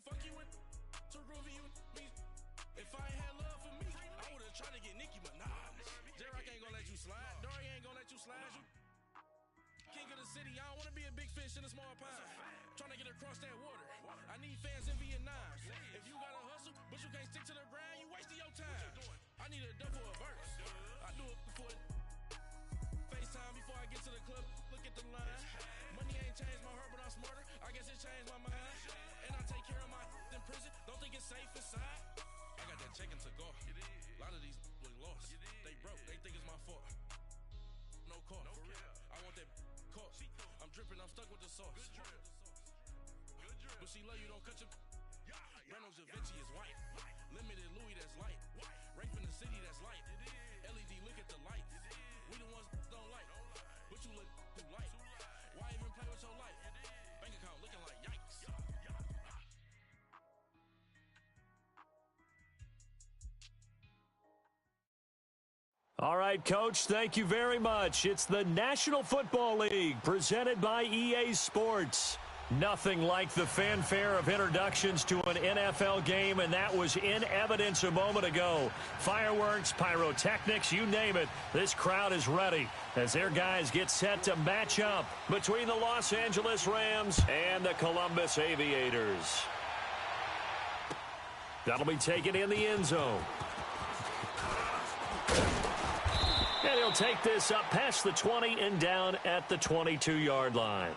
fuck you and to groovy you me. If I ain't had love for me, I would have tried to get Nicki Minaj. J-Rock ain't gonna let you slide. Dory ain't gonna let you slide. You king of the city, I don't wanna be a big fish in a small pond. Trying to get across that water. I need fans in Vietnam. If you gotta hustle, but you can't stick to the grind, you wasting your time. I need a double a verse. I do it for FaceTime before I get to the club. Look at the line. Money ain't changed my heart, but I'm smarter. I guess it changed my mind. And I take care of my in prison. Don't think it's safe inside. I got that check and took off. A lot of these look lost. They broke. They think it's my fault. No call. For real. I want that caught. I'm dripping. I'm stuck with the sauce. But she love you. Don't cut your. Brando Da Vinci is white. Limited Louis that's light. Rape in the city that's light. LED look at the lights. We the ones don't like. But you look too light. Why even play with your life? Bank account looking like yikes. All right, Coach, thank you very much. It's the National Football League presented by EA Sports. Nothing like the fanfare of introductions to an NFL game, and that was in evidence a moment ago. Fireworks, pyrotechnics, you name it. This crowd is ready as their guys get set to match up between the Los Angeles Rams and the Columbus Aviators. That'll be taken in the end zone. And he'll take this up past the 20 and down at the 22-yard line.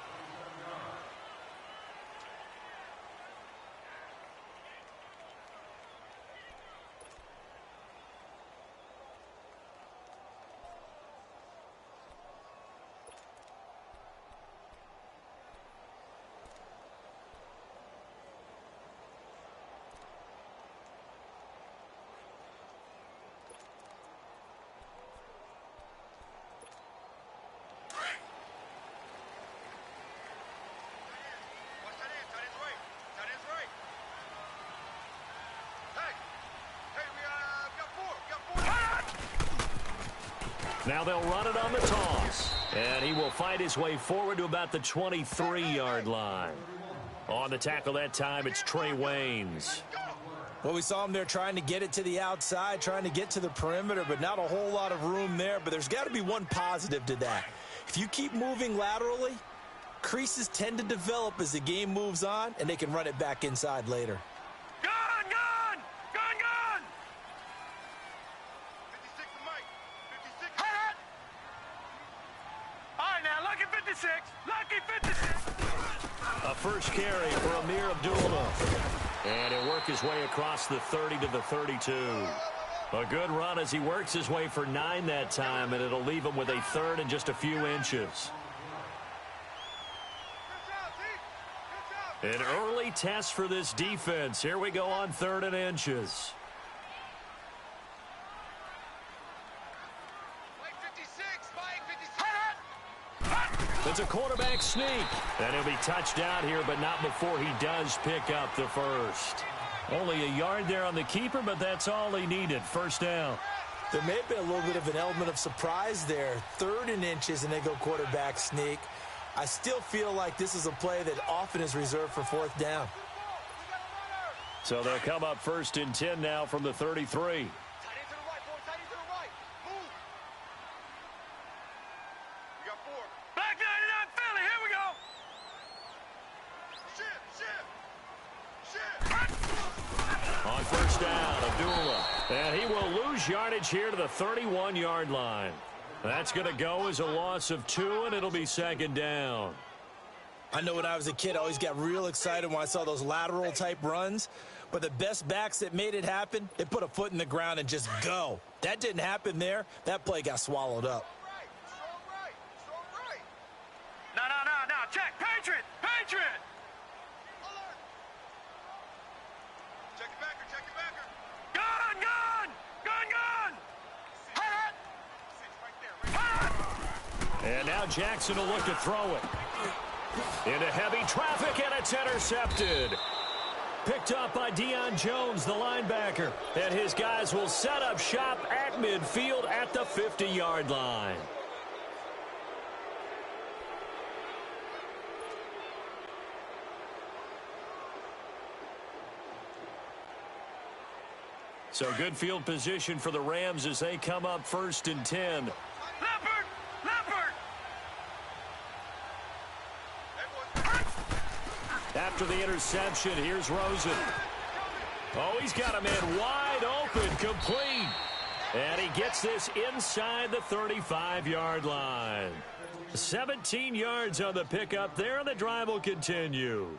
Now they'll run it on the toss. And he will fight his way forward to about the 23-yard line. On the tackle that time, it's Trey Waynes. Well, we saw him there trying to get it to the outside, trying to get to the perimeter, but not a whole lot of room there. But there's got to be one positive to that. If you keep moving laterally, creases tend to develop as the game moves on, and they can run it back inside later. A first carry for Amir Abdullah. And he'll work his way across the 30 to the 32. A good run as he works his way for 9 that time, and it'll leave him with a third and just a few inches. An early test for this defense. Here we go on 3rd and inches. It's a quarterback sneak. And he'll be touched out here, but not before he does pick up the first. Only a yard there on the keeper, but that's all he needed. First down. There may have been a little bit of an element of surprise there. 3rd and inches, and they go quarterback sneak. I still feel like this is a play that often is reserved for 4th down. So they'll come up 1st and 10 now from the 33. On first down, Abdullah. And he will lose yardage here to the 31-yard line. That's going to go as a loss of 2, and it'll be 2nd down. I know when I was a kid, I always got real excited when I saw those lateral-type runs. But the best backs that made it happen, they put a foot in the ground and just go. That didn't happen there. That play got swallowed up. No. Check. Patriot. Check it backer. Gun. And now Jackson will look to throw it. Into heavy traffic, and it's intercepted. Picked up by Deion Jones, the linebacker. And his guys will set up shop at midfield at the 50-yard line. So good field position for the Rams as they come up 1st and 10. Leopard! Leopard! After the interception, here's Rosen. Oh, he's got a man wide open, complete. And he gets this inside the 35-yard line. 17 yards on the pickup there, and the drive will continue.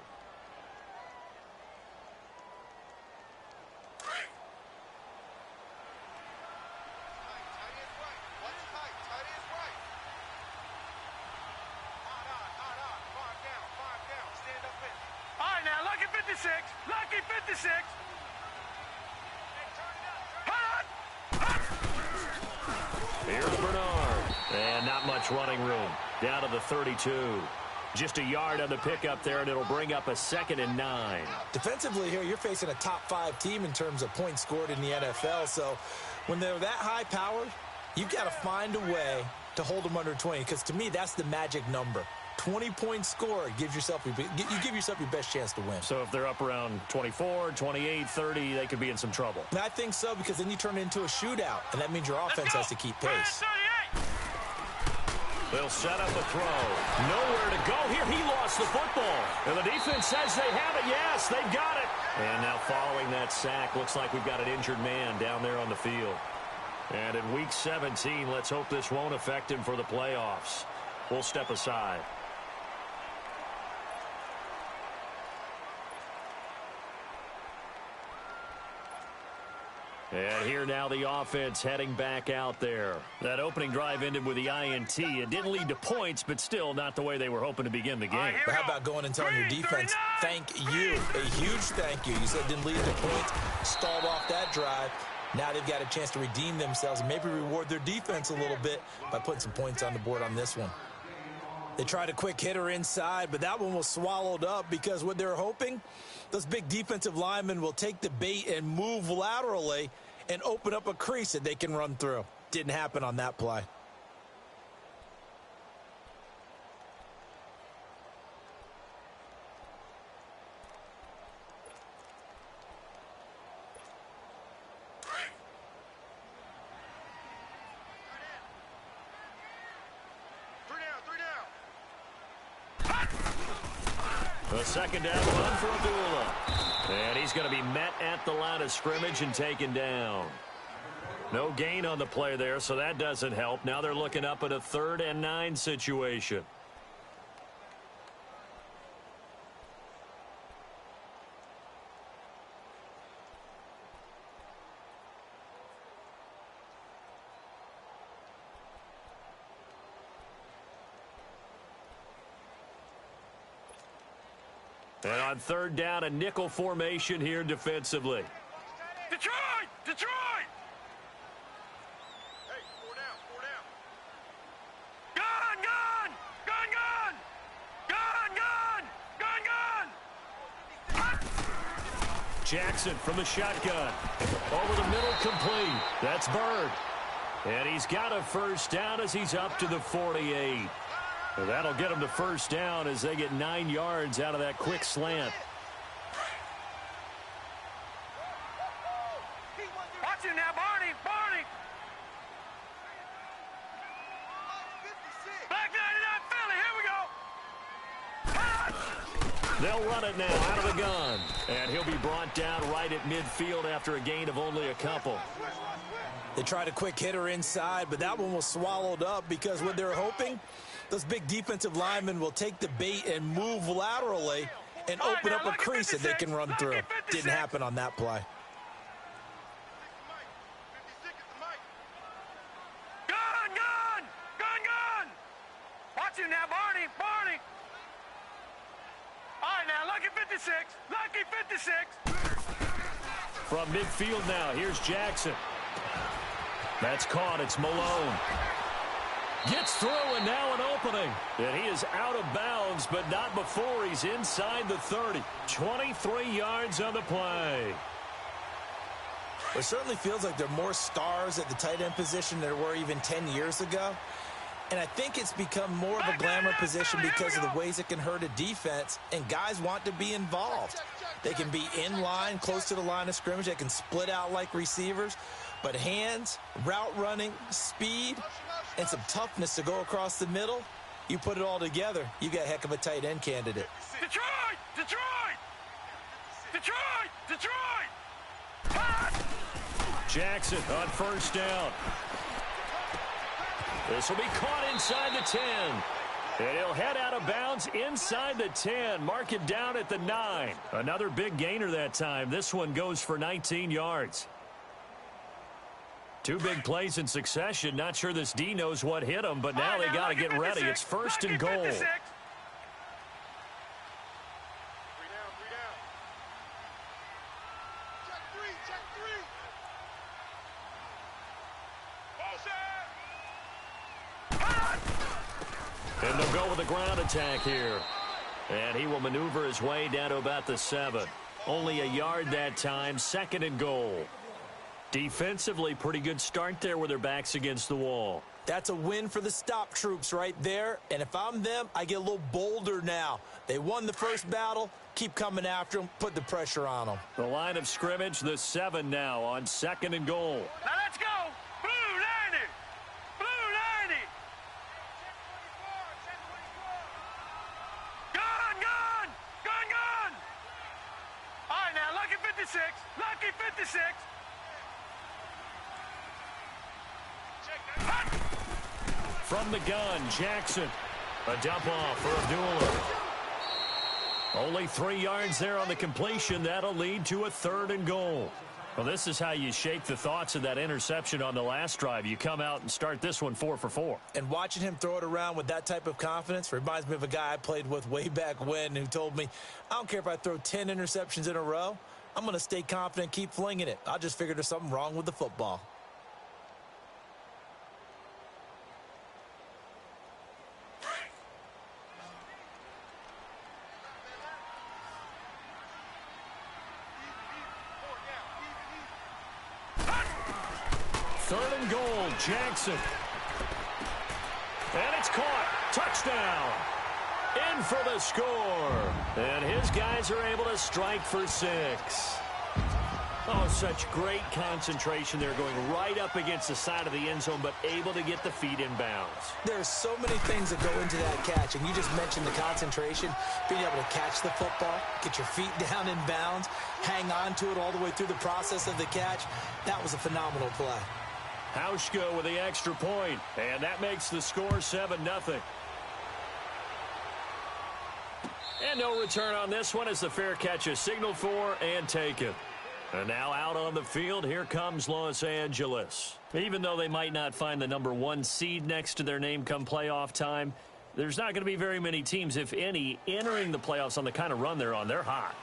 Lucky 56. Here's Bernard. And not much running room. Down to the 32. Just a yard on the pickup there, and it'll bring up a 2nd and 9. Defensively here, you're facing a top-5 team in terms of points scored in the NFL. So when they're that high-powered, you've got to find a way to hold them under 20. Because to me, that's the magic number. 20-point score gives yourself you give yourself your best chance to win. So if they're up around 24, 28, 30, they could be in some trouble. And I think so, because then you turn it into a shootout, and that means your offense has to keep pace. They'll set up a throw. Nowhere to go here. He lost the football. And the defense says they have it. Yes, they've got it. And now following that sack, looks like we've got an injured man down there on the field. And in Week 17, let's hope this won't affect him for the playoffs. We'll step aside. And here now the offense heading back out there. That opening drive ended with the INT. It didn't lead to points, but still not the way they were hoping to begin the game. But how about going and telling your defense, thank you, a huge thank you. You said it didn't lead to points, stalled off that drive. Now they've got a chance to redeem themselves and maybe reward their defense a little bit by putting some points on the board on this one. They tried a quick hitter inside, but that one was swallowed up because what they're hoping, those big defensive linemen will take the bait and move laterally and open up a crease that they can run through. Didn't happen on that play. A 2nd down run for Abdullah. And he's going to be met at the line of scrimmage and taken down. No gain on the play there, so that doesn't help. Now they're looking up at a 3rd and 9 situation. And on 3rd down, a nickel formation here defensively. Detroit! Detroit! Hey, 4 down, 4 down. Gun! Jackson from the shotgun. Over the middle, complete. That's Bird. And he's got a 1st down as he's up to the 48. Well, that'll get them to 1st down as they get 9 yards out of that quick slant. Watch it now, Barney! Barney! Black 99 Philly, here we go! They'll run it now out of the gun. And he'll be brought down right at midfield after a gain of only a couple. They tried a quick hitter inside, but that one was swallowed up because what they're hoping, those big defensive linemen will take the bait and move laterally and open up a crease that they can run through. Didn't happen on that play. Gun! Gun! Gun! Gun! Watch him now, Barney! Barney! All right, now, lucky 56. Lucky 56. From midfield now, here's Jackson. That's caught. It's Malone. Gets through, and now an opening. And he is out of bounds, but not before he's inside the 30. 23 yards on the play. It certainly feels like there are more stars at the tight end position than there were even 10 years ago. And I think it's become more of a glamour position because of the ways it can hurt a defense, and guys want to be involved. They can be in line, close to the line of scrimmage. They can split out like receivers. But hands, route running, speed, and some toughness to go across the middle, you put it all together, you got a heck of a tight end candidate. Detroit! Detroit! Detroit! Detroit! Pass! Jackson on first down. This will be caught inside the 10. And he'll head out of bounds inside the 10. Mark it down at the 9. Another big gainer that time. This one goes for 19 yards. Two big plays in succession. Not sure this D knows what hit him, but now they got to get ready. It's first and goal. 56. And they'll go with a ground attack here. And he will maneuver his way down to about the 7. Only a yard that time, second and goal. Defensively, pretty good start there with their backs against the wall. That's a win for the stop troops right there. And if I'm them, I get a little bolder now. They won the first battle. Keep coming after them. Put the pressure on them. The line of scrimmage, the 7 now on second and goal. Now let's go! Blue 90! Blue 90! Gun! Gun! Gun! Gun! All right, now, lucky 56. Lucky 56. From the gun, Jackson. A dump off for Abdullah. Only 3 yards there on the completion. That'll lead to a third and goal. Well, this is how you shake the thoughts of that interception on the last drive. You come out and start this one 4 for 4. And watching him throw it around with that type of confidence reminds me of a guy I played with way back when who told me, I don't care if I throw 10 interceptions in a row. I'm going to stay confident, keep flinging it. I just figured there's something wrong with the football. Third and goal, Jackson. And it's caught. Touchdown. In for the score. And his guys are able to strike for 6. Oh, such great concentration there, going right up against the side of the end zone, but able to get the feet in bounds. There's so many things that go into that catch, and you just mentioned the concentration, being able to catch the football, get your feet down in bounds, hang on to it all the way through the process of the catch. That was a phenomenal play. Hauschka with the extra point, and that makes the score 7-0. And no return on this one as the fair catch is signaled for and taken. And now out on the field, here comes Los Angeles. Even though they might not find the number 1 seed next to their name come playoff time, there's not going to be very many teams, if any, entering the playoffs on the kind of run they're on. They're hot.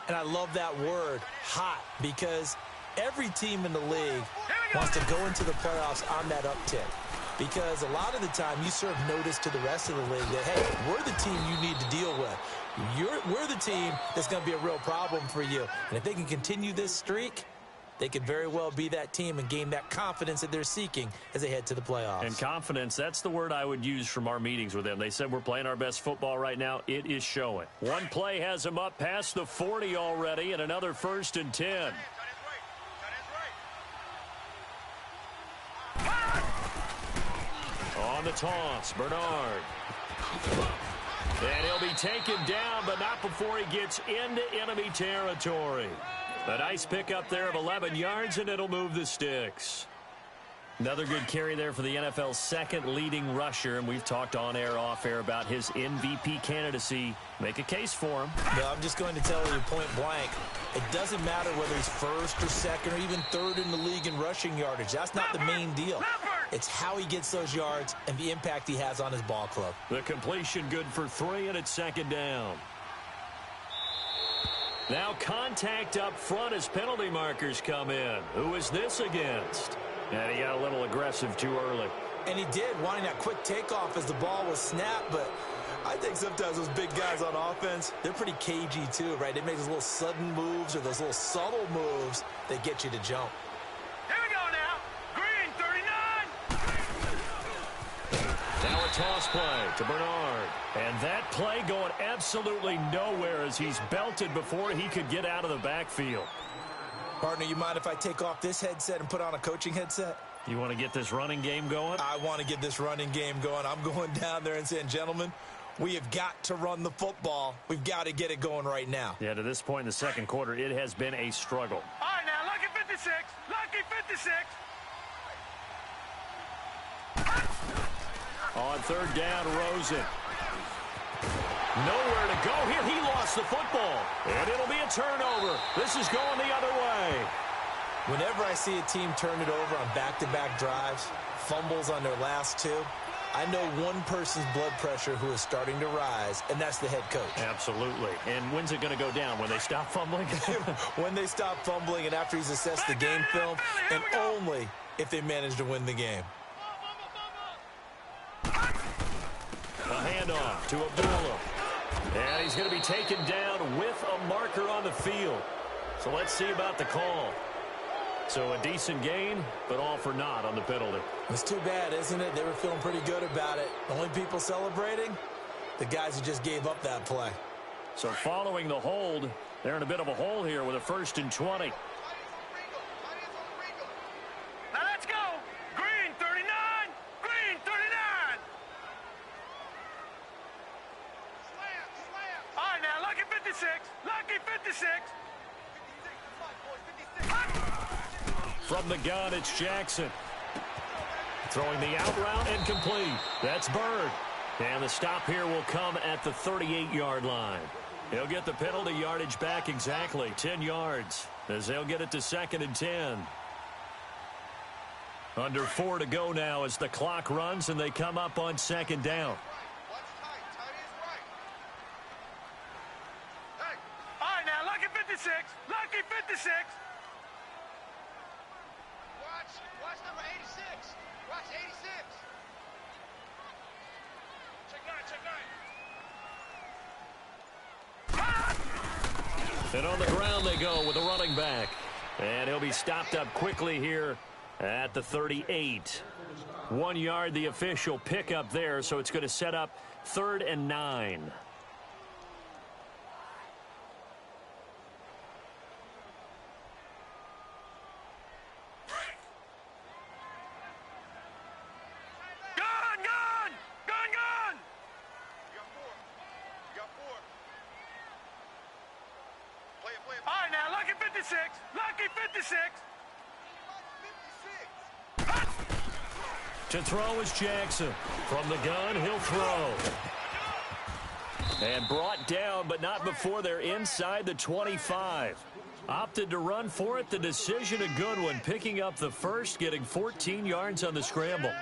And I love that word, hot, because every team in the league wants to go into the playoffs on that uptick. Because a lot of the time you serve notice to the rest of the league that, hey, we're the team you need to deal with. We're the team that's going to be a real problem for you. And if they can continue this streak, they could very well be that team and gain that confidence that they're seeking as they head to the playoffs. And confidence, that's the word I would use from our meetings with them. They said we're playing our best football right now. It is showing. One play has them up past the 40 already, and another 1st and 10. On the toss, Bernard. And he'll be taken down, but not before he gets into enemy territory. A nice pickup there of 11 yards, and it'll move the sticks. Another good carry there for the NFL's second leading rusher, and we've talked on air, off air about his MVP candidacy. Make a case for him. No, I'm just going to tell you point blank, it doesn't matter whether he's first or second or even third in the league in rushing yardage. That's not the main deal. It's how he gets those yards and the impact he has on his ball club. The completion good for 3, and it's 2nd down. Now contact up front as penalty markers come in. Who is this against? And he got a little aggressive too early. And he did, wanting that quick takeoff as the ball was snapped, but I think sometimes those big guys on offense, they're pretty cagey too, right? They make those little sudden moves or those little subtle moves that get you to jump. Here we go now. Green, 39. toss play to Bernard. And that play going absolutely nowhere as he's belted before he could get out of the backfield. Partner, you mind if I take off this headset and put on a coaching headset? You want to get this running game going? I want to get this running game going. I'm going down there and saying, gentlemen, we have got to run the football. We've got to get it going right now. Yeah, to this point in the second quarter, it has been a struggle. All right, now, lucky 56. Lucky 56. On third down, Rosen. Nowhere to go here. He lost the football. And it'll be a turnover. This is going the other way. Whenever I see a team turn it over on back-to-back drives, fumbles on their last two, I know one person's blood pressure who is starting to rise, and that's the head coach. Absolutely. And when's it going to go down? When they stop fumbling? When they stop fumbling and after he's assessed the game film, and only if they manage to win the game. A handoff to Abdullah. And he's going to be taken down with a marker on the field. So let's see about the call. So a decent gain, but all for naught on the penalty. It's too bad, isn't it? They were feeling pretty good about it. The only people celebrating, the guys who just gave up that play. So following the hold, they're in a bit of a hole here with a 1st and 20. Now let's go. Green 39. Green 39. All right, now, lucky 56. Lucky 56. From the gun, it's Jackson. Throwing the out route and complete. That's Bird. And the stop here will come at the 38-yard line. He'll get the penalty yardage back exactly, 10 yards, as they'll get it to 2nd and 10. Under 4 to go now as the clock runs and they come up on 2nd down. All right, now, lucky 56. Lucky 56. Watch number 86. Watch 86. Check 9. And on the ground they go with a running back. And he'll be stopped up quickly here at the 38. 1 yard, the official pickup there, so it's going to set up 3rd and 9. Lucky 56. To throw is Jackson. From the gun, he'll throw. And brought down, but not before they're inside the 25. Opted to run for it. The decision a good one. Picking up the first, getting 14 yards on the scramble.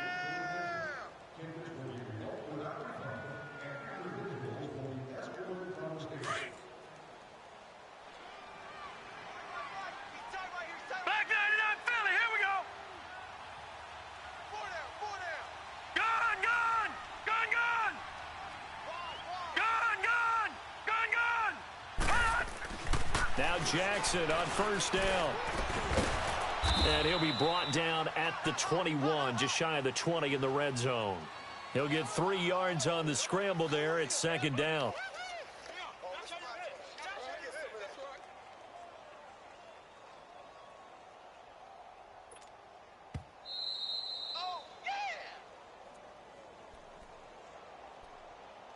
Now Jackson on 1st down. And he'll be brought down at the 21, just shy of the 20 in the red zone. He'll get 3 yards on the scramble there at 2nd down. Oh, yeah!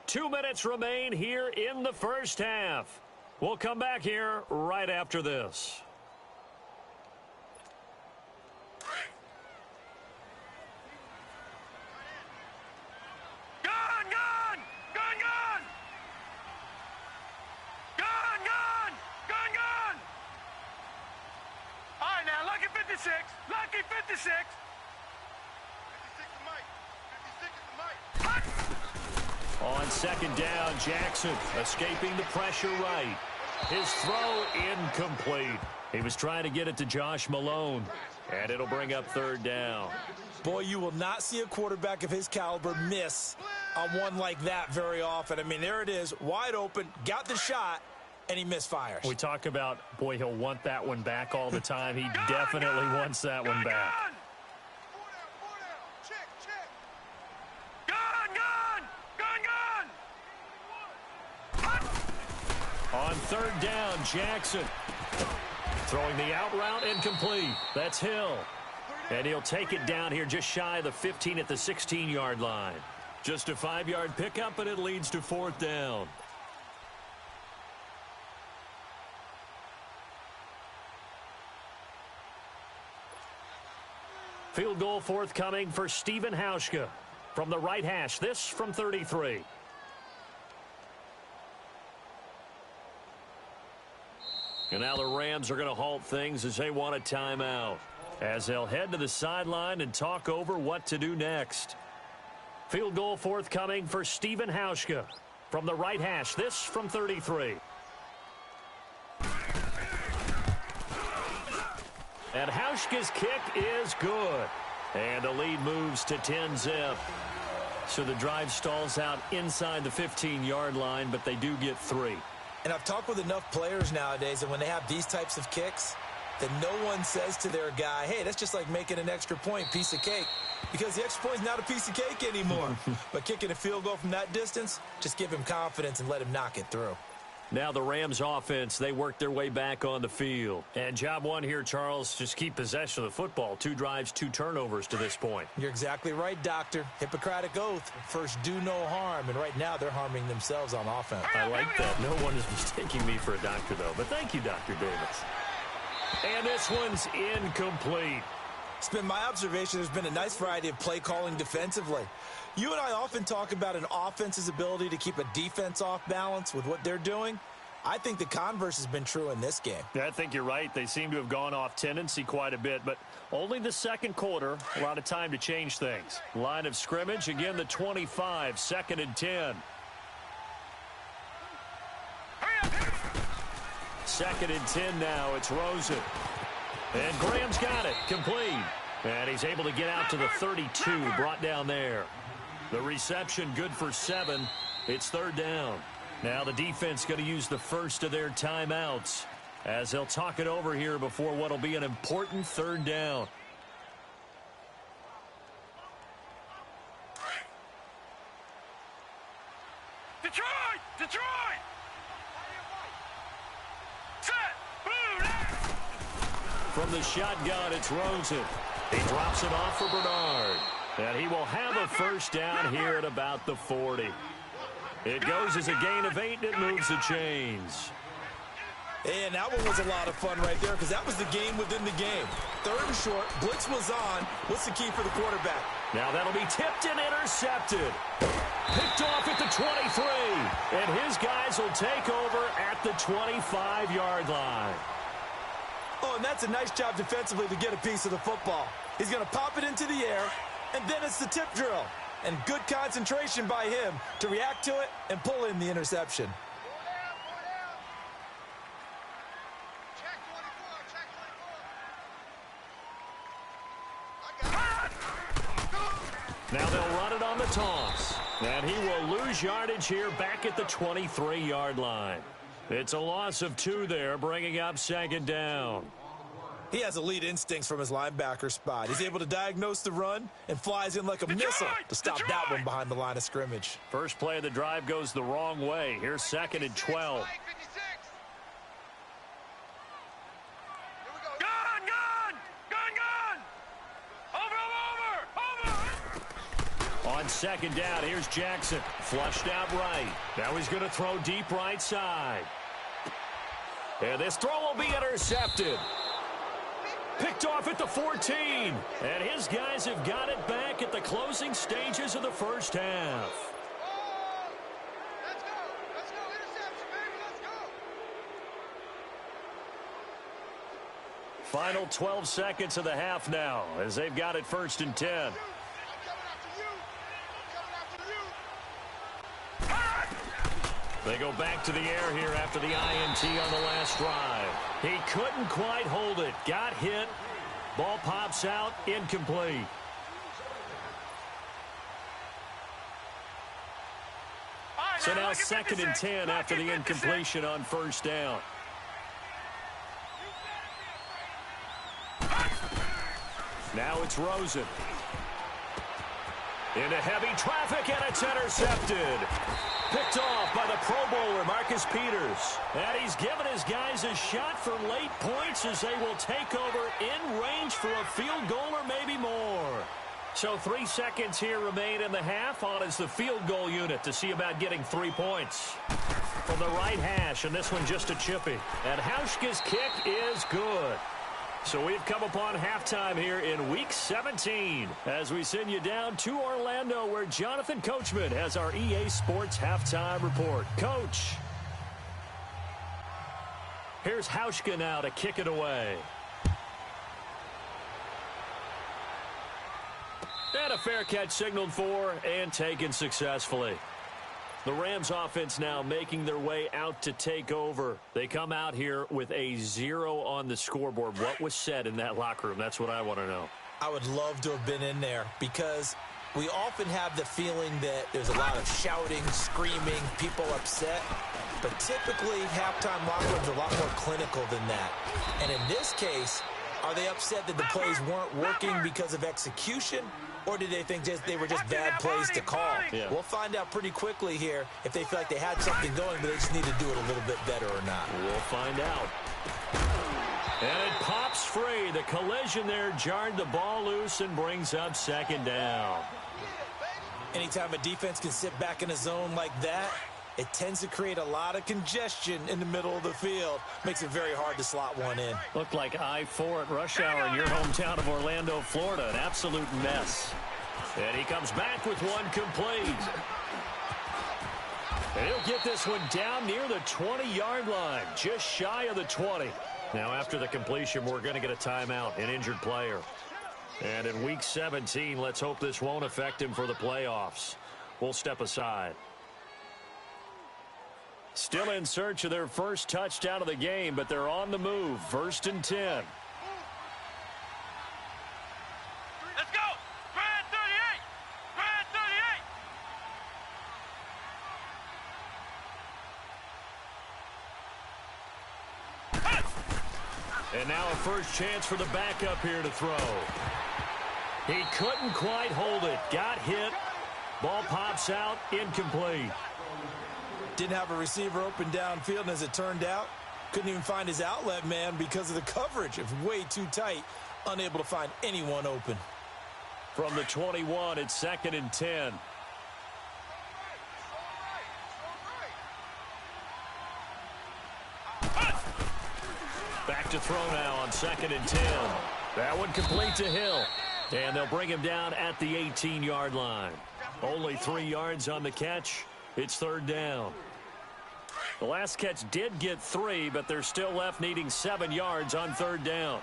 2 minutes remain here in the first half. We'll come back here right after this. Gun, gun! Gun, gun! Gun, gun! Gun, gun! All right, now, lucky 56. Lucky 56. 56 to Mike. 56 to Mike. On 2nd down, Jackson escaping the pressure right. His throw incomplete. He was trying to get it to Josh Malone, and it'll bring up 3rd down. Boy, you will not see a quarterback of his caliber miss on one like that very often. I mean, there it is, wide open, got the shot, and he misfires. We talk about, boy, he'll want that one back all the time. He definitely wants that one back. Gun, gun! On third down, Jackson. Throwing the out route, incomplete. That's Hill. And he'll take it down here just shy of the 15 at the 16-yard line. Just a 5-yard pickup, and it leads to fourth down. Field goal forthcoming for Stephen Hauschka from the right hash. This from 33. And now the Rams are going to halt things as they want a timeout, as they'll head to the sideline and talk over what to do next. Field goal forthcoming for Stephen Hauschka from the right hash. This from 33. And Hauschka's kick is good. And the lead moves to 10-zip. So the drive stalls out inside the 15-yard line, but they do get 3. And I've talked with enough players nowadays that when they have these types of kicks, that no one says to their guy, hey, that's just like making an extra point, piece of cake. Because the extra point is not a piece of cake anymore. But kicking a field goal from that distance, just give him confidence and let him knock it through. Now the Rams offense, they work their way back on the field. And job one here, Charles, just keep possession of the football. 2 drives, 2 turnovers to this point. You're exactly right, Doctor. Hippocratic oath. First, do no harm. And right now, they're harming themselves on offense. I like that. No one is mistaking me for a doctor, though. But thank you, Dr. Davis. And this one's incomplete. It's been my observation there's been a nice variety of play calling defensively. You and I often talk about an offense's ability to keep a defense off balance with what they're doing. I think the converse has been true in this game. Yeah, I think you're right. They seem to have gone off tendency quite a bit, but only the second quarter, a lot of time to change things. Line of scrimmage, again the 25, 2nd and 10. 2nd and 10 now, it's Rosen. And Graham's got it, complete. And he's able to get out to the 32, brought down there. The reception good for 7. It's 3rd down. Now the defense going to use the first of their timeouts as they'll talk it over here before what will be an important 3rd down. Detroit! Detroit! Set! Boom! From the shotgun, it's Rosen. He drops it off for Bernard. And he will have a first down here at about the 40. It goes as a gain of 8, and it moves the chains. And that one was a lot of fun right there because that was the game within the game. 3rd and short, blitz was on. What's the key for the quarterback? Now that'll be tipped and intercepted. Picked off at the 23. And his guys will take over at the 25-yard line. Oh, and that's a nice job defensively to get a piece of the football. He's going to pop it into the air, and then it's the tip drill. And good concentration by him to react to it and pull in the interception. Check 24. Now they'll run it on the toss. And he will lose yardage here back at the 23-yard line. It's a loss of 2 there, bringing up 2nd down. He has elite instincts from his linebacker spot. He's able to diagnose the run and flies in like a missile to stop that one behind the line of scrimmage. First play of the drive goes the wrong way. Here's 2nd and 12. Mike, 56. Here we go. Gun! Gun! Gun! Gun! Over! On 2nd down, here's Jackson. Flushed out right. Now he's going to throw deep right side. And this throw will be intercepted. Picked off at the 14. And his guys have got it back at the closing stages of the first half. Oh, let's go. Let's go. Interception, baby. Let's go. Final 12 seconds of the half now as they've got it 1st and 10. I'm coming after you. I'm coming after you. They go back to the air here after the INT on the last drive. He couldn't quite hold it. Got hit. Ball pops out. Incomplete. So now 2nd and 10 after the incompletion on 1st down. Now it's Rosen. Into heavy traffic, and it's intercepted. picked off by the Pro Bowler, Marcus Peters. And he's given his guys a shot for late points as they will take over in range for a field goal or maybe more. So 3 seconds here remain in the half. On is the field goal unit to see about getting 3 points. From the right hash, and this one just a chippy. And Hauschka's kick is good. So we've come upon halftime here in Week 17 as we send you down to Orlando where Jonathan Coachman has our EA Sports Halftime Report. Coach. Here's Hauschka now to kick it away. And a fair catch signaled for and taken successfully. The Rams offense now making their way out to take over. They come out here with a 0 on the scoreboard. What was said in that locker room? That's what I want to know. I would love to have been in there because we often have the feeling that there's a lot of shouting, screaming, people upset. But typically, halftime locker rooms are a lot more clinical than that. And in this case, are they upset that the plays weren't working because of execution? Or did they think they were just bad plays to call? Yeah. We'll find out pretty quickly here if they feel like they had something going, but they just need to do it a little bit better or not. We'll find out. And it pops free. The collision there jarred the ball loose and brings up second down. Anytime a defense can sit back in a zone like that, it tends to create a lot of congestion in the middle of the field. Makes it very hard to slot one in. Looked like I-4 at rush hour in your hometown of Orlando, Florida. An absolute mess. And he comes back with one complete. And he'll get this one down near the 20-yard line, just shy of the 20. Now, after the completion, we're going to get a timeout, an injured player. And in Week 17, let's hope this won't affect him for the playoffs. We'll step aside. Still in search of their first touchdown of the game, but they're on the move. 1st and 10. Let's go! Brad 38! Brad 38! And now a first chance for the backup here to throw. He couldn't quite hold it. Got hit. Ball pops out. Incomplete. Didn't have a receiver open downfield, and as it turned out, couldn't even find his outlet man because of the coverage. It was way too tight, unable to find anyone open. From the 21, it's 2nd and 10. Back to throw now on 2nd and 10. That one complete to Hill. And they'll bring him down at the 18-yard line. Only 3 yards on the catch. It's 3rd down. The last catch did get 3, but they're still left needing 7 yards on 3rd down.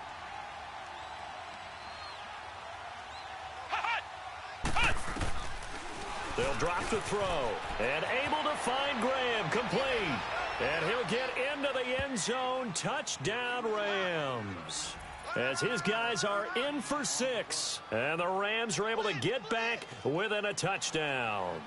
They'll drop the throw. And able to find Graham. Complete. And he'll get into the end zone. Touchdown, Rams. As his guys are in for 6. And the Rams are able to get back within a touchdown.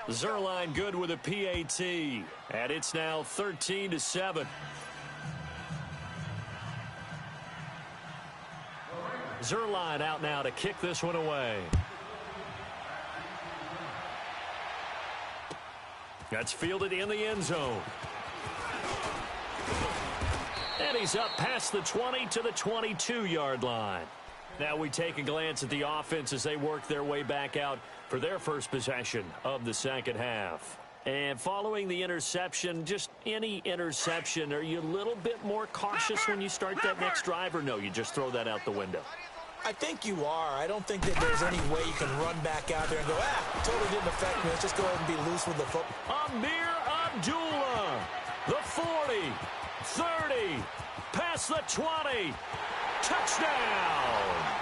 Zerline good with a PAT. And it's now 13-7. Zerline out now to kick this one away. That's fielded in the end zone. And he's up past the 20 to the 22-yard line. Now we take a glance at the offense as they work their way back out for their first possession of the second half. And following the interception, just any interception, are you a little bit more cautious when you start that next drive, or no, you just throw that out the window? I think you are. I don't think that there's any way you can run back out there and go, totally didn't affect me. Let's just go ahead and be loose with the football. Amir Abdullah, the 40, 30, past the 20, touchdown!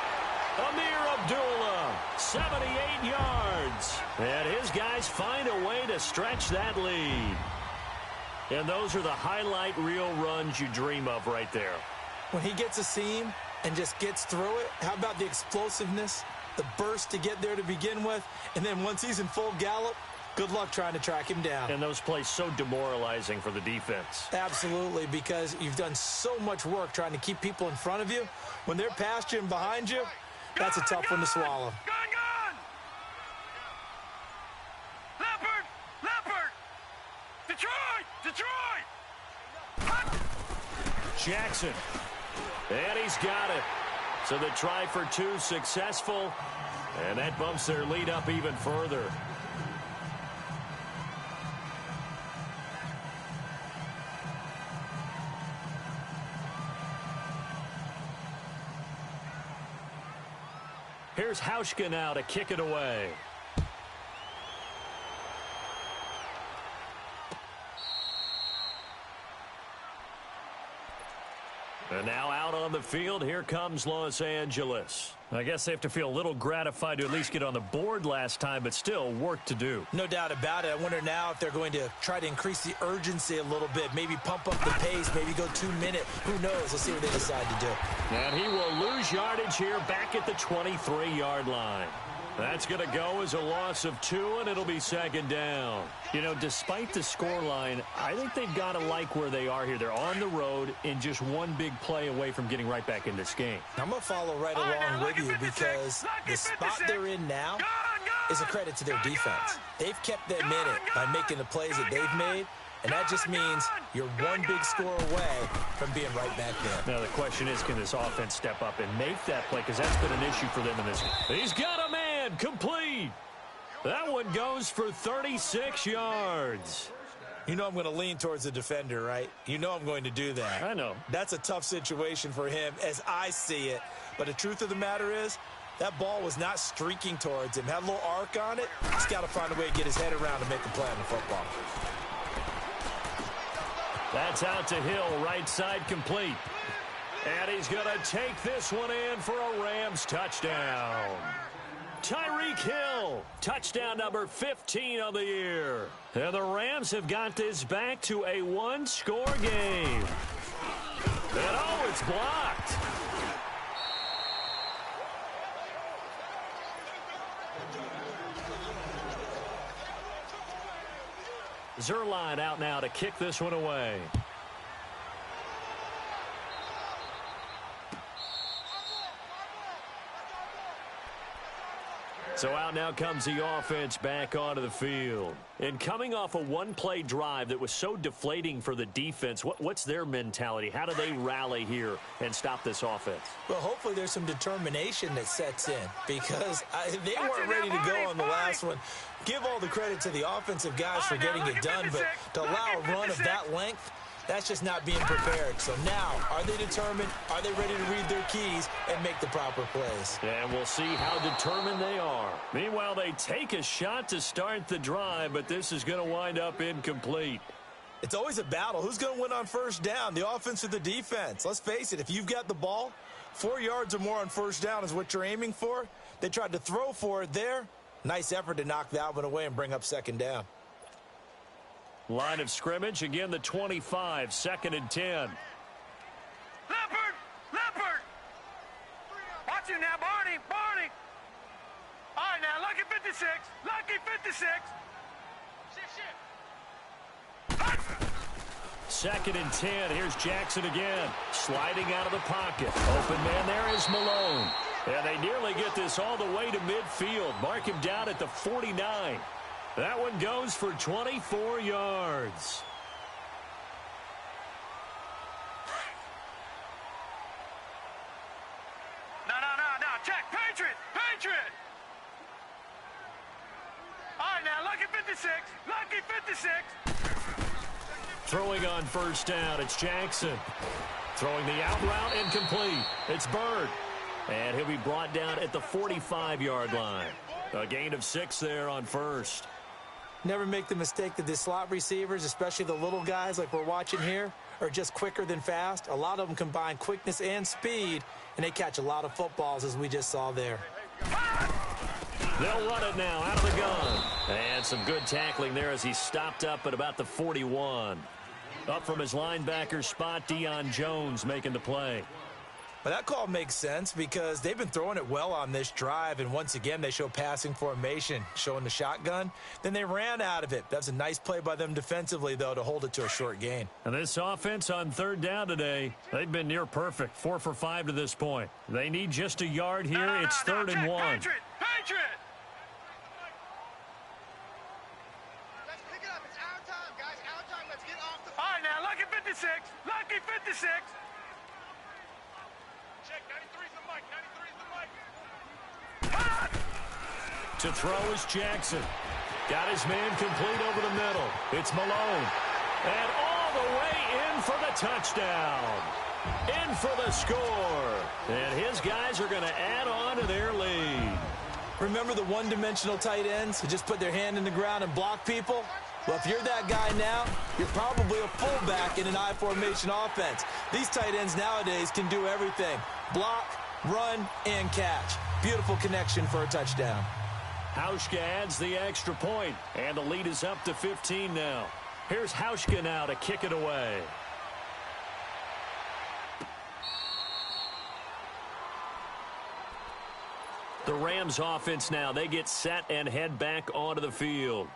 Amir Abdullah, 78 yards. And his guys find a way to stretch that lead. And those are the highlight reel runs you dream of right there. When he gets a seam and just gets through it, how about the explosiveness, the burst to get there to begin with, and then once he's in full gallop, good luck trying to track him down. And those plays so demoralizing for the defense. Absolutely, because you've done so much work trying to keep people in front of you. When they're past you and behind you, that's a tough one to swallow. Gun! Detroit! Jackson. And he's got it. So the try for two successful. And that bumps their lead up even further. Here's Hauschka now to kick it away. And now out on the field, here comes Los Angeles. I guess they have to feel a little gratified to at least get on the board last time, but still work to do. No doubt about it. I wonder now if they're going to try to increase the urgency a little bit, maybe pump up the pace, maybe go 2 minute. Who knows? We'll see what they decide to do. And he will lose yardage here back at the 23-yard line. That's going to go as a loss of 2, and it'll be second down. You know, despite the scoreline, I think they've got to like where they are here. They're on the road and just one big play away from getting right back in this game. I'm going to follow right along with you because the spot they're in now is a credit to their defense. They've kept them in it by making the plays that they've made, and that just means you're one big score away from being right back there. Now the question is, can this offense step up and make that play? Because that's been an issue for them in this game. He's got a man complete. That one goes for 36 yards. You know I'm going to lean towards the defender, right? You know I'm going to do that. I know. That's a tough situation for him as I see it. But the truth of the matter is, that ball was not streaking towards him. Had a little arc on it. He's got to find a way to get his head around and make a play on the football. That's out to Hill, right side complete. And he's going to take this one in for a Rams touchdown. Tyreek Hill, touchdown number 15 on the year. And the Rams have got this back to a one-score game. And oh, it's blocked. Zerline out now to kick this one away. So out now comes the offense back onto the field. And coming off a one-play drive that was so deflating for the defense, what's their mentality? How do they rally here and stop this offense? Well, hopefully there's some determination that sets in because they weren't ready to go on the last one. Give all the credit to the offensive guys for getting it done, but to allow a run of that length, that's just not being prepared. So now, are they determined? Are they ready to read their keys and make the proper plays? And we'll see how determined they are. Meanwhile, they take a shot to start the drive, but this is going to wind up incomplete. It's always a battle. Who's going to win on first down, the offense or the defense? Let's face it, if you've got the ball, 4 yards or more on first down is what you're aiming for. They tried to throw for it there. Nice effort to knock that one away and bring up second down. Line of scrimmage, again the 25, 2nd and 10. Leopard! Watch you now, Barney! All right, now, lucky 56! Lucky 56! Second and 10. Here's Jackson again. Sliding out of the pocket. Open man there is Malone. And they nearly get this all the way to midfield. Mark him down at the 49. That one goes for 24 yards. No. Check. Patriot! All right, now, lucky 56! Lucky 56! Throwing on first down, it's Jackson. Throwing the out route, incomplete. It's Bird. And he'll be brought down at the 45-yard line. A gain of 6 there on first. Never make the mistake that the slot receivers, especially the little guys like we're watching here, are just quicker than fast. A lot of them combine quickness and speed, and they catch a lot of footballs, as we just saw there. They'll run it now out of the gun. And some good tackling there as he stopped up at about the 41. Up from his linebacker spot, Deion Jones making the play. But that call makes sense because they've been throwing it well on this drive, and once again they show passing formation, showing the shotgun. Then they ran out of it. That's a nice play by them defensively, though, to hold it to a short gain. And this offense on third down today, they've been near perfect, 4 for 5 to this point. They need just a yard here. It's 3rd and 1. Patriot! Let's pick it up. It's our time, guys. Our time. 56. Lucky 56. Check, 93's the mic, 93's the mic. To throw is Jackson. Got his man complete over the middle. It's Malone. And all the way in for the touchdown. In for the score. And his guys are going to add on to their lead. Remember the one-dimensional tight ends who just put their hand in the ground and block people? Well, if you're that guy now, you're probably a fullback in an I-formation offense. These tight ends nowadays can do everything. Block, run, and catch. Beautiful connection for a touchdown. Hauschka adds the extra point, and the lead is up to 15 now. Here's Hauschka now to kick it away. The Rams offense now, they get set and head back onto the field.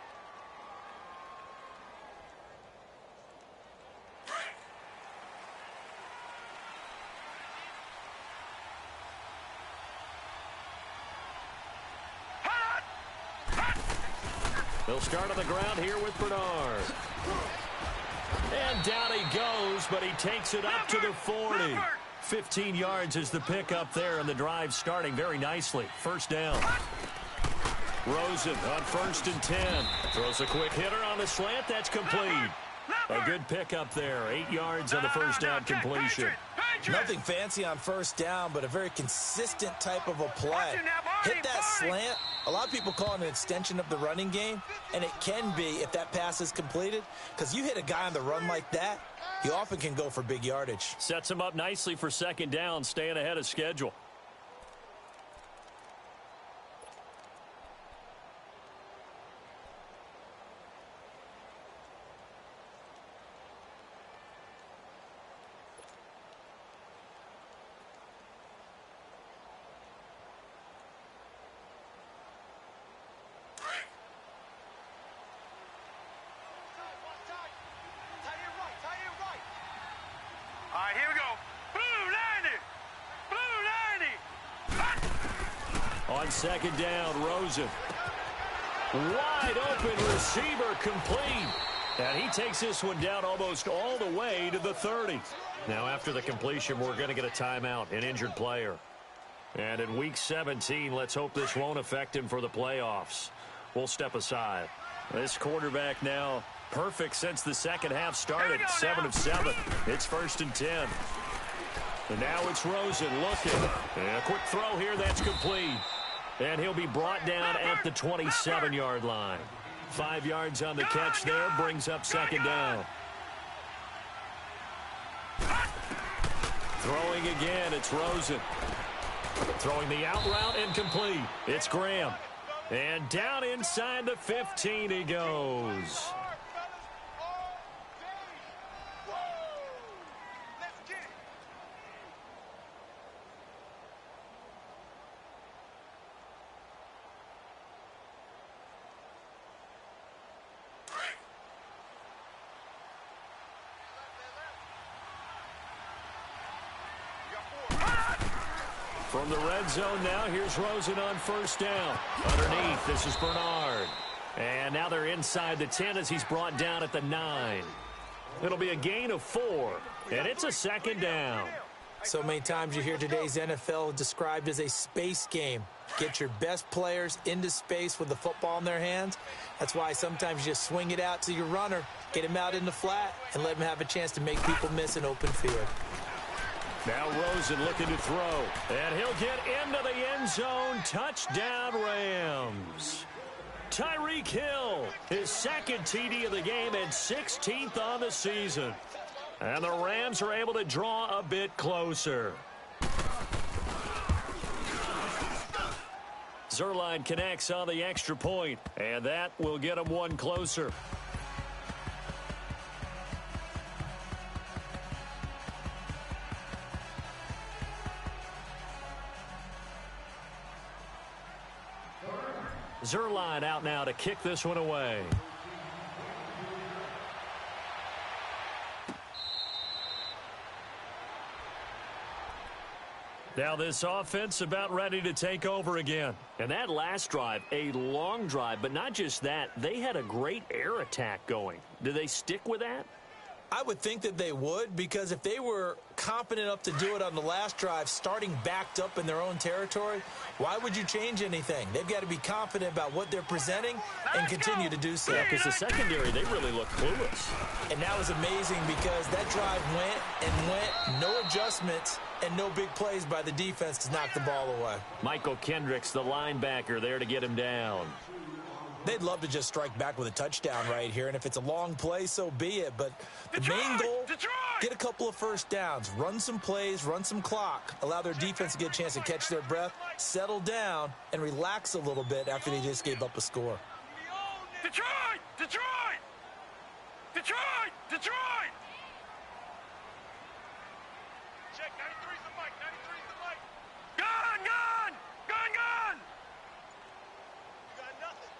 They'll start on the ground here with Bernard. And down he goes, but he takes it up to the 40. 15 yards is the pickup there, and the drive starting very nicely. First down. Rosen on 1st and 10. Throws a quick hitter on the slant. That's complete. A good pickup there. 8 yards on the first down completion. Nothing fancy on first down, but a very consistent type of a play. Hit that slant. A lot of people call it an extension of the running game, and it can be if that pass is completed, because you hit a guy on the run like that, he often can go for big yardage. Sets him up nicely for second down, staying ahead of schedule. All right, here we go. Blue 90. Blue 90. On second down, Rosen. Wide open receiver complete. And he takes this one down almost all the way to the 30. Now after the completion, we're going to get a timeout, an injured player. And in week 17, let's hope this won't affect him for the playoffs. We'll step aside. This quarterback now perfect since the second half started. 7 of 7. It's 1st and 10. And now it's Rosen looking. And a quick throw here, that's complete. And he'll be brought down at the 27-yard line. 5 yards on the catch there, brings up second down. Throwing again, it's Rosen. Throwing the out route, incomplete. It's Graham. And down inside the 15 he goes. From the red zone now, here's Rosen on first down. Underneath, this is Bernard. And now they're inside the 10 as he's brought down at the 9. It'll be a gain of 4, and it's a second down. So many times you hear today's NFL described as a space game. Get your best players into space with the football in their hands. That's why sometimes you just swing it out to your runner, get him out in the flat, and let him have a chance to make people miss an open field. Now Rosen looking to throw, and he'll get into the end zone. Touchdown, Rams. Tyreek Hill, his second TD of the game and 16th on the season. And the Rams are able to draw a bit closer. Zerline connects on the extra point, and that will get them one closer. Zerline out now to kick this one away. Now this offense about ready to take over again. And that last drive, a long drive, but not just that. They had a great air attack going. Do they stick with that? I would think that they would, because if they were confident enough to do it on the last drive, starting backed up in their own territory, why would you change anything? They've got to be confident about what they're presenting and continue to do so. Yeah, because the secondary, they really look clueless. And that was amazing because that drive went, no adjustments, and no big plays by the defense to knock the ball away. Michael Kendricks, the linebacker, there to get him down. They'd love to just strike back with a touchdown right here, and if it's a long play, so be it. But the main goal, get a couple of first downs, run some plays, run some clock, allow their defense to get a chance to catch their breath, settle down, and relax a little bit after they just gave up a score. Detroit! Detroit! Detroit! Detroit! Check, 93's the mic, 93's the mic. Gun! Gun! Gun! Gun! You got nothing.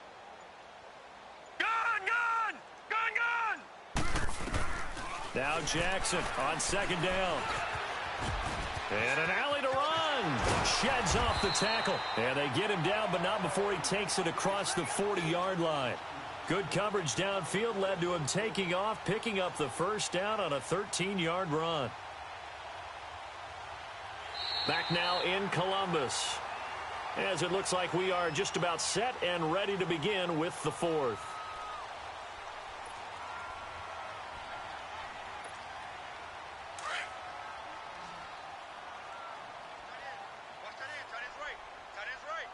Gun! Gun! Gun! Gun! Now Jackson on second down. And an alley to run. Sheds off the tackle. And they get him down, but not before he takes it across the 40-yard line. Good coverage downfield led to him taking off, picking up the first down on a 13-yard run. Back now in Columbus, as it looks like we are just about set and ready to begin with the fourth. Watch that in, tight end's right. Tight end's right.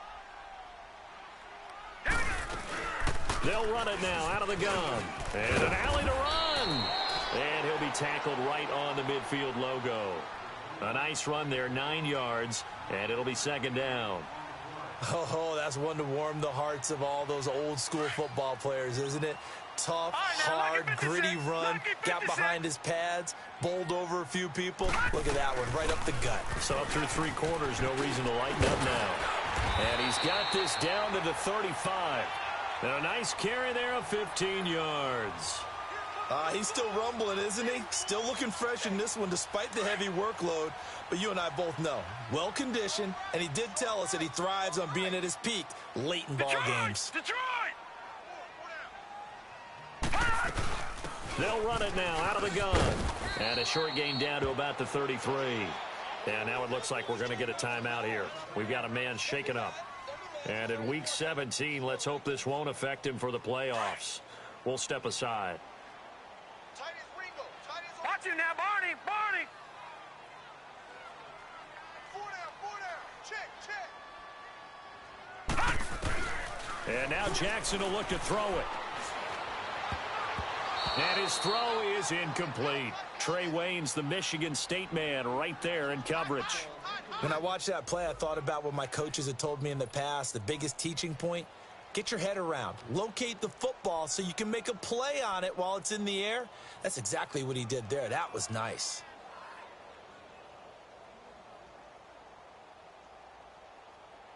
They'll run it now out of the gun. And an alley to run. And he'll be tackled right on the midfield logo. A nice run there, 9 yards, and it'll be second down. Oh, that's one to warm the hearts of all those old school football players, isn't it? Tough, hard, gritty run, got behind his pads, bowled over a few people. Look at that one, right up the gut. So up through 3 quarters, no reason to lighten up now. And he's got this down to the 35. And a nice carry there of 15 yards. He's still rumbling, isn't he? Still looking fresh in this one despite the heavy workload. But you and I both know, well-conditioned, and he did tell us that he thrives on being at his peak late in ball games. Detroit! They'll run it now out of the gun. And a short gain down to about the 33. And now it looks like we're going to get a timeout here. We've got a man shaken up. And in Week 17, let's hope this won't affect him for the playoffs. We'll step aside. Tight end's Ringo. Tight end's Watch him now, Barney! Barney! 4 down. Check, check. And now Jackson will look to throw it. And his throw is incomplete. Trey Wayne's the Michigan State man right there in coverage. When I watched that play, I thought about what my coaches had told me in the past. The biggest teaching point, get your head around. Locate the football so you can make a play on it while it's in the air. That's exactly what he did there. That was nice.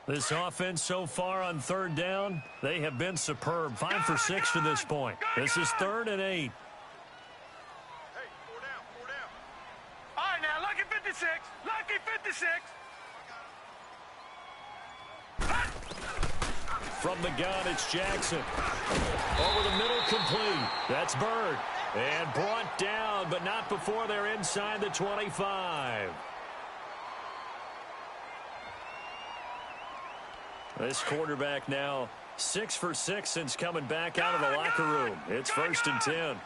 This offense so far on third down, they have been superb. 5 for 6 to this point. This is 3rd and 8. Hey, 4 down. All right, now, lucky 56. Lucky 56. From the gun, it's Jackson. Over the middle, complete. That's Bird. And brought down, but not before they're inside the 25. This quarterback now 6 for 6 since coming back out of the locker room. It's 1st and 10.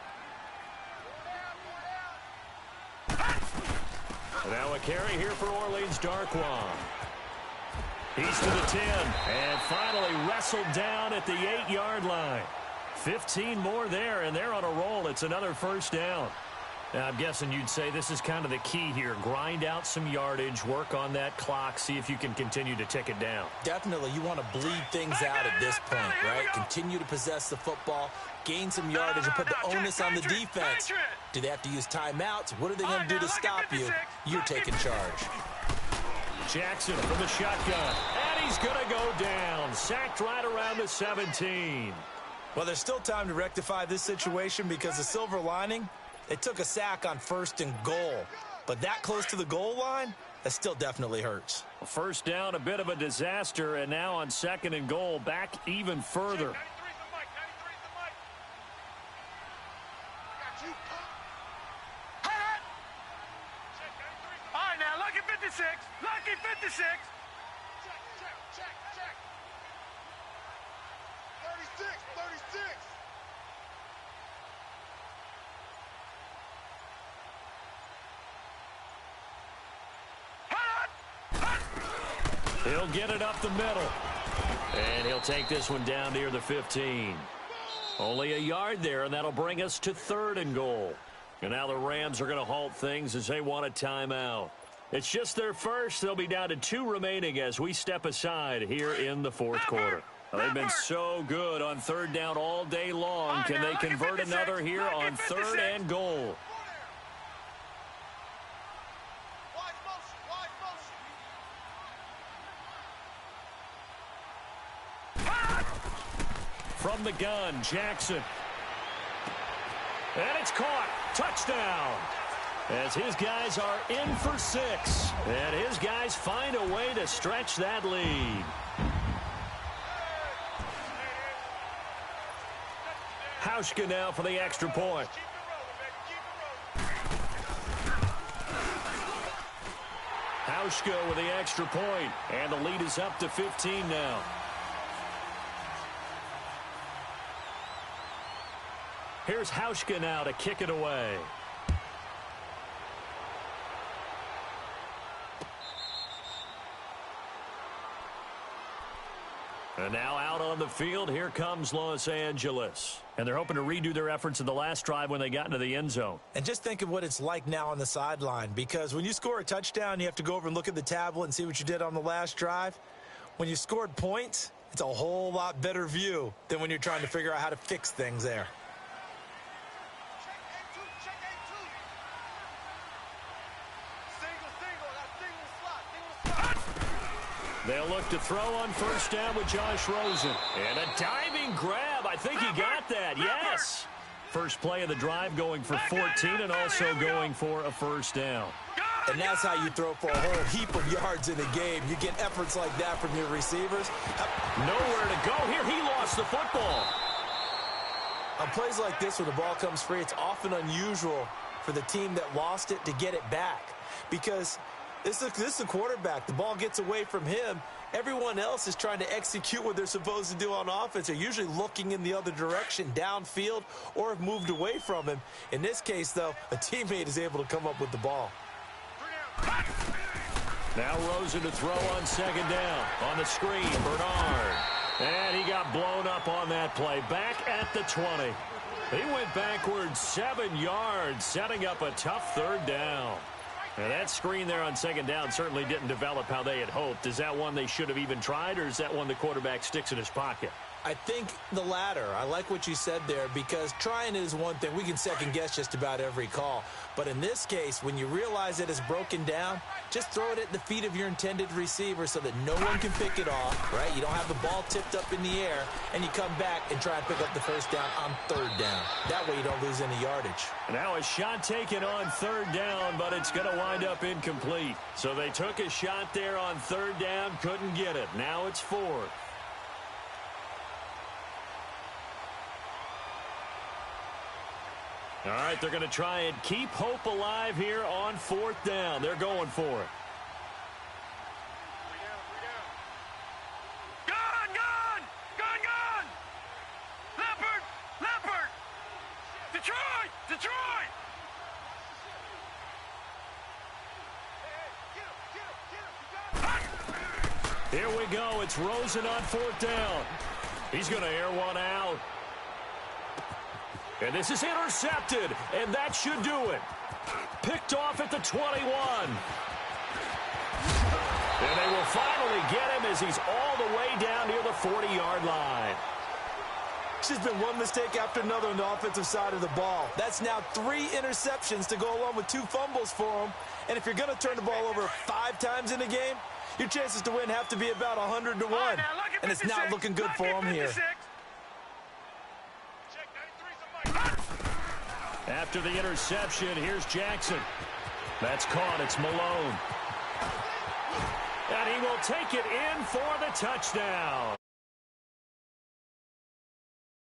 Now a carry here for Orleans Darkwan. He's to the 10 and finally wrestled down at the 8-yard line. 15 more there, and they're on a roll. It's another first down. Now, I'm guessing you'd say this is kind of the key here. Grind out some yardage, work on that clock, see if you can continue to tick it down. Definitely, you want to bleed things out at this point, right? Continue to possess the football, gain some yardage, and put the onus on the defense. Do they have to use timeouts? What are they going to do to stop you? You're taking charge. Jackson from the shotgun, and he's going to go down. Sacked right around the 17. Well, there's still time to rectify this situation because the silver lining, they took a sack on 1st and goal. But that close to the goal line, that still definitely hurts. First down, a bit of a disaster, and now on 2nd and goal, back even further. 93's the mic. 93's the mic. Got you, punk. 56. Lucky 56. Check, check, check. 36, 36. He'll get it up the middle. And he'll take this one down near the 15. Only a yard there, and that'll bring us to 3rd and goal. And now the Rams are going to halt things as they want a timeout. It's just their first. They'll be down to 2 remaining as we step aside here in the 4th quarter. They've been so good on 3rd down all day long. Can they convert another here on 3rd and goal? Wide motion, wide motion. From the gun, Jackson. And it's caught. Touchdown. As his guys are in for 6. And his guys find a way to stretch that lead. Hauschka now for the extra point. Keep it rolling, baby. Keep it rolling. Hauschka with the extra point. And the lead is up to 15 now. Here's Hauschka now to kick it away. And now out on the field, here comes Los Angeles. And they're hoping to redo their efforts in the last drive when they got into the end zone. And just think of what it's like now on the sideline, because when you score a touchdown, you have to go over and look at the tablet and see what you did on the last drive. When you scored points, it's a whole lot better view than when you're trying to figure out how to fix things there. Check A2, check A2. Single, that single slot. They'll look to throw on 1st down with Josh Rosen. And a diving grab. I think he got that. Yes. First play of the drive going for 14 and also going for a 1st down. And that's how you throw for a whole heap of yards in a game. You get efforts like that from your receivers. Nowhere to go here. He lost the football. On plays like this where the ball comes free, it's often unusual for the team that lost it to get it back. Because this is the quarterback. The ball gets away from him. Everyone else is trying to execute what they're supposed to do on offense. They're usually looking in the other direction, downfield, or have moved away from him. In this case, though, a teammate is able to come up with the ball. Now Rosen to throw on 2nd down. On the screen, Bernard. And he got blown up on that play. Back at the 20. He went backwards 7 yards, setting up a tough 3rd down. And that screen there on 2nd down certainly didn't develop how they had hoped. Is that one they should have even tried, or is that one the quarterback sticks in his pocket? I think the latter. I like what you said there, because trying it is one thing. We can second guess just about every call. But in this case, when you realize it is broken down, just throw it at the feet of your intended receiver so that no one can pick it off, right? You don't have the ball tipped up in the air, and you come back and try and pick up the 1st down on 3rd down. That way you don't lose any yardage. Now a shot taken on 3rd down, but it's going to wind up incomplete. So they took a shot there on 3rd down, couldn't get it. Now it's 4th. All right, they're going to try and keep hope alive here on 4th down. They're going for it. Gun, gun! Gun, gun! Leopard! Leopard! Detroit! Detroit! Here we go. It's Rosen on 4th down. He's going to air one out. And this is intercepted, and that should do it. Picked off at the 21. And they will finally get him as he's all the way down near the 40-yard line. It's just been one mistake after another on the offensive side of the ball. That's now 3 interceptions to go along with 2 fumbles for him. And if you're going to turn the ball over 5 times in a game, your chances to win have to be about 100 to 1. And it's not looking good for him here. After the interception, here's Jackson. That's caught. It's Malone. And he will take it in for the touchdown.